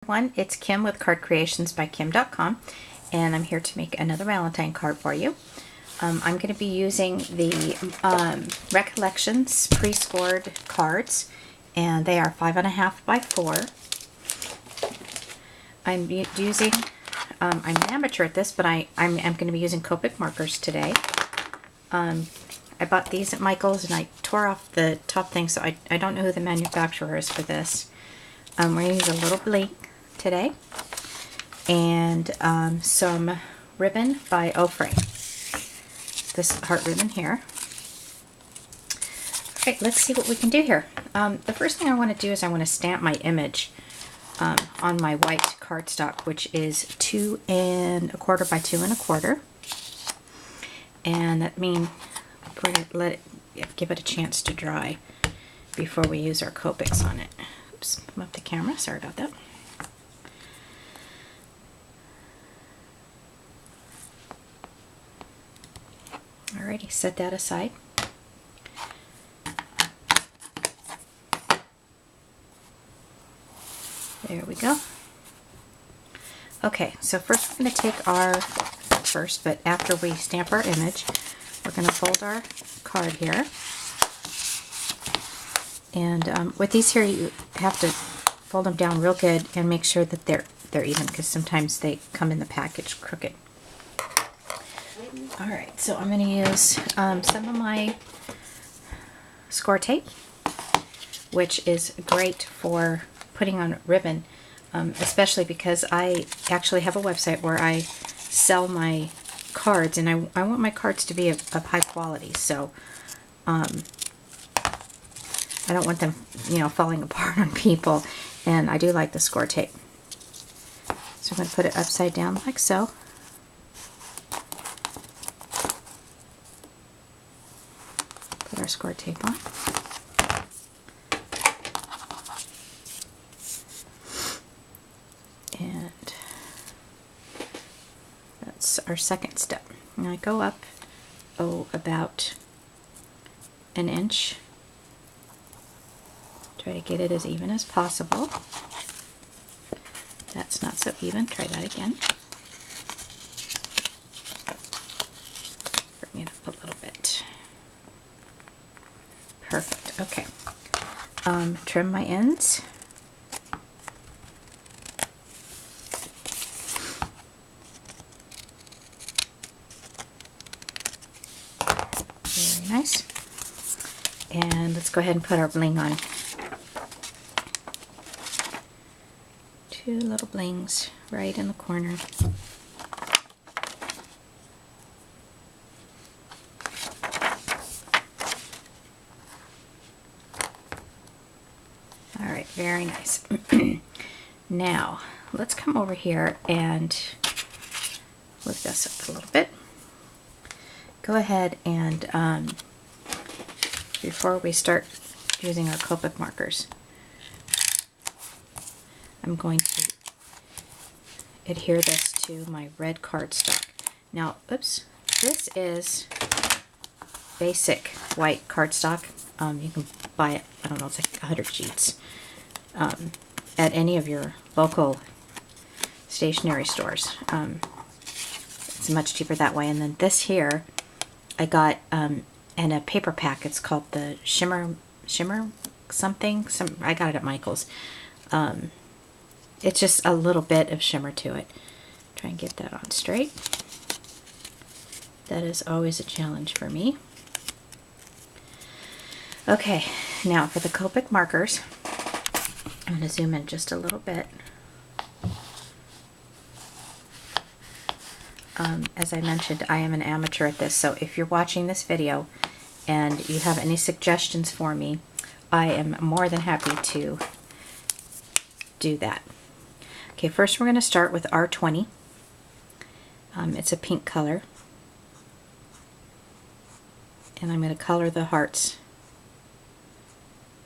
Everyone, it's Kim with cardcreationsbykim.com, and I'm here to make another Valentine card for you. I'm going to be using the Recollections pre-scored cards, and they are 5.5 by 4. I'm using, I'm an amateur at this, but I'm going to be using Copic markers today. I bought these at Michael's and I tore off the top thing, so I don't know who the manufacturer is for this. We're going to use a little bling today, and some ribbon by Ofray. This heart ribbon here. Alright, let's see what we can do here. The first thing I want to do is I want to stamp my image on my white cardstock, which is 2 1/4 by 2 1/4. And that means we're going to let it give it a chance to dry before we use our Copics on it. Oops, move the camera, sorry about that. Alrighty, set that aside. There we go. Okay, so first we're going to take our, but after we stamp our image, we're going to fold our card here. And with these here, you have to fold them down real good and make sure that they're even, because sometimes they come in the package crooked. Alright, so I'm going to use some of my score tape, which is great for putting on ribbon, especially because I actually have a website where I sell my cards, and I want my cards to be of high quality, so I don't want them, falling apart on people, and I do like the score tape. So I'm going to put it upside down like so. Put our score tape on. And that's our second step. And I go up, about an inch. Try to get it as even as possible. That's not so even. Try that again. Bring it up a little bit. Perfect. Okay. Trim my ends. Very nice. And let's go ahead and put our bling on. 2 little blings right in the corner. Alright, very nice. Now, let's come over here and lift this up a little bit. Go ahead and, before we start using our Copic markers, I'm going to adhere this to my red cardstock. Now, oops, this is basic white cardstock. You can buy it, I don't know, it's like 100 sheets at any of your local stationery stores. It's much cheaper that way. And then this here, I got in a paper pack. It's called the Shimmer something. I got it at Michael's. It's just a little bit of shimmer to it. Try and get that on straight. That is always a challenge for me. Okay, now for the Copic markers, I'm going to zoom in just a little bit. As I mentioned, I am an amateur at this, so if you're watching this video and you have any suggestions for me, I am more than happy to do that. Okay, first we're going to start with R20. It's a pink color. And I'm going to color the hearts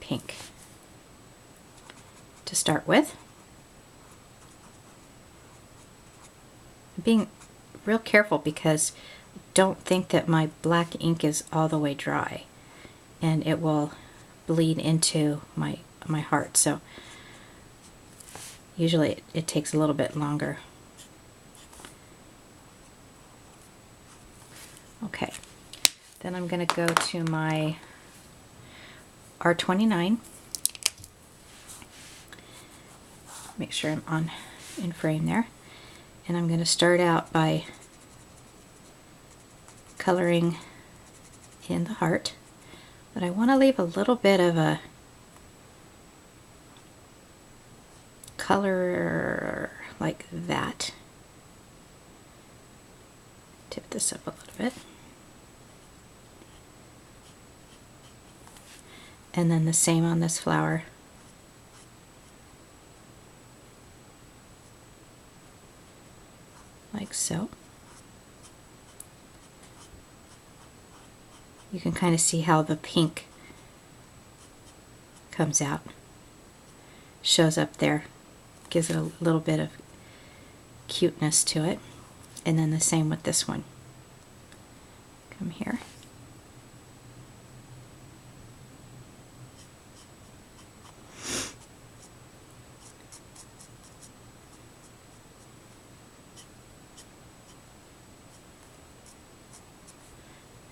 pink to start with. I'm being real careful because don't think that my black ink is all the way dry, and it will bleed into my heart. So Usually it takes a little bit longer. Okay, then I'm going to go to my R29. Make sure I'm on in frame there. And I'm going to start out by coloring in the heart, but I want to leave a little bit of a color like that. Tip this up a little bit. And then the same on this flower. Like so. You can kind of see how the pink comes out, shows up there, gives it a little bit of cuteness to it. And then the same with this one. Come here.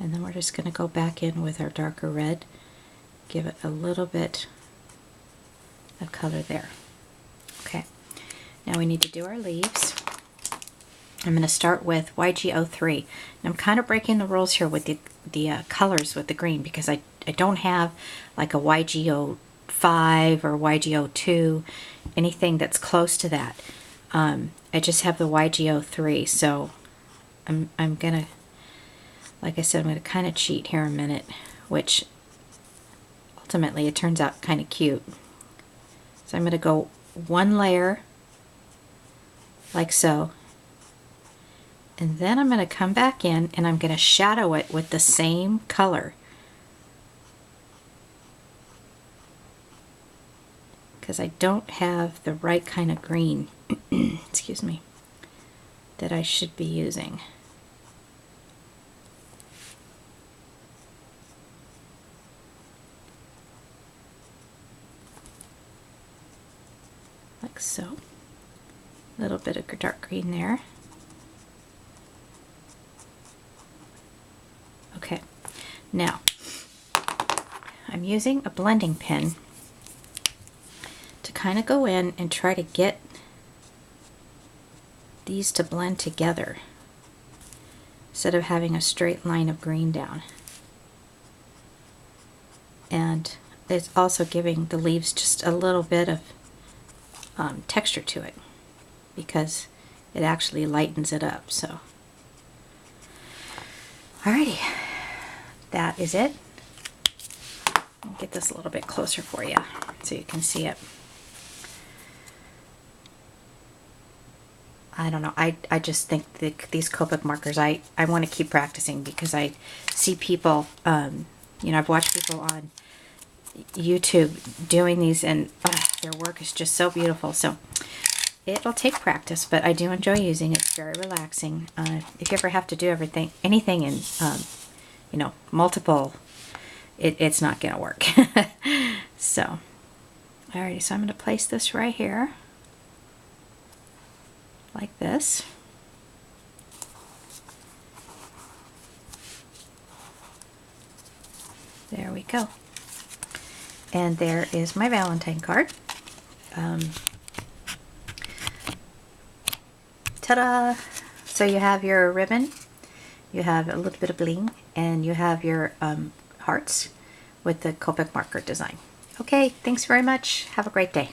And then we're just going to go back in with our darker red, give it a little bit of color there. Okay, now we need to do our leaves. I'm going to start with YG03. And I'm kind of breaking the rules here with the colors with the green, because I don't have like a YG05 or YG02, anything that's close to that. I just have the YG03, so I'm going to, like I said, I'm going to kind of cheat here a minute, which ultimately it turns out kind of cute. So I'm going to go one layer like so, and then I'm going to come back in and I'm going to shadow it with the same color, because I don't have the right kind of green excuse me, that I should be using. Like so. A little bit of dark green there. Okay, now I'm using a blending pen to kind of go in and try to get these to blend together instead of having a straight line of green down. And it's also giving the leaves just a little bit of texture to it, because it actually lightens it up. So alrighty, that is it. I'll get this a little bit closer for you so you can see it. I don't know, I just think that these Copic markers, I want to keep practicing, because I see people, you know, I've watched people on YouTube doing these, and their work is just so beautiful. So it'll take practice, but I do enjoy using it. It's very relaxing. If you ever have to do anything in, you know, multiple, it's not going to work. So, alrighty, so I'm going to place this right here, like this. There we go. And there is my Valentine card. Ta-da! So you have your ribbon, you have a little bit of bling, and you have your hearts with the Copic marker design. Okay, thanks very much. Have a great day.